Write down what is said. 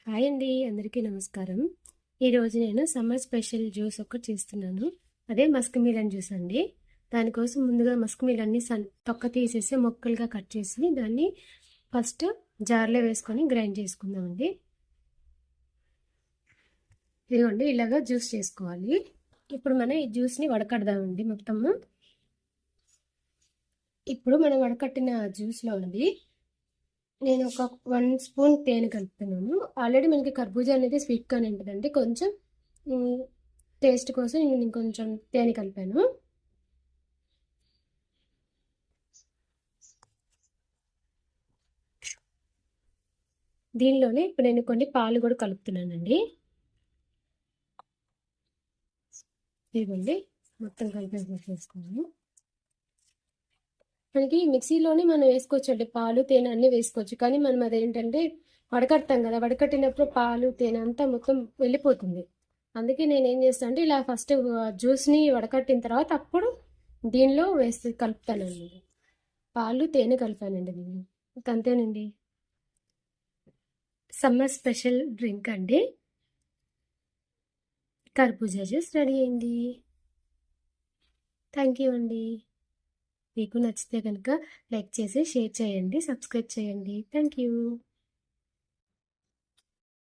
Hi అండి, అందరికీ నమస్కారం. ఈరోజు నేను సమ్మర్ స్పెషల్ జ్యూస్ ఒకటి చేస్తున్నాను. అదే మస్క్ మిలన్ జ్యూస్ అండి. దానికోసం ముందుగా మస్క్ మిలన్ని తొక్క తీసేసి ముక్కలుగా కట్ చేసి దాన్ని ఫస్ట్ జార్లో వేసుకొని గ్రైండ్ చేసుకుందామండి. ఇదిగోండి, ఇలాగా జ్యూస్ చేసుకోవాలి. ఇప్పుడు మనం ఈ జ్యూస్ని వడకడదామండి మొత్తము. ఇప్పుడు మనం వడకట్టిన జ్యూస్లో ఉంది నేను ఒక 1 స్పూన్ తేనె కలుపుతున్నాను. ఆల్రెడీ మనకి కర్బూజా అనేది స్వీట్గానే ఉంటుందండి. కొంచెం టేస్ట్ కోసం నేను ఇంకొంచెం తేనె కలిపాను. దీనిలోనే ఇప్పుడు నేను కొన్ని పాలు కూడా కలుపుతున్నానండి. ఇదిగోండి, మొత్తం కలిపేసుకున్నాను. మనకి మిక్సీలోనే మనం వేసుకోవచ్చండి, పాలు తేనె అన్నీ వేసుకోవచ్చు. కానీ మనం అదేంటంటే వడకడతాం కదా, వడకట్టినప్పుడు పాలు తేనె అంతా మొత్తం వెళ్ళిపోతుంది. అందుకే నేను ఏం చేస్తాను అంటే ఇలా ఫస్ట్ జ్యూస్ని వడకట్టిన తర్వాత అప్పుడు దీనిలో వేసి కలుపుతానండి. పాలు తేనె కలిపానండి నేను. అంతేనండి, సమ్మర్ స్పెషల్ డ్రింక్ అండి. కర్బూజా జ్యూస్ రెడీ అయింది. థ్యాంక్ యూ అండి. మీకు నచ్చితే కనుక లైక్ చేసి షేర్ చేయండి, సబ్స్క్రైబ్ చేయండి. Thank you.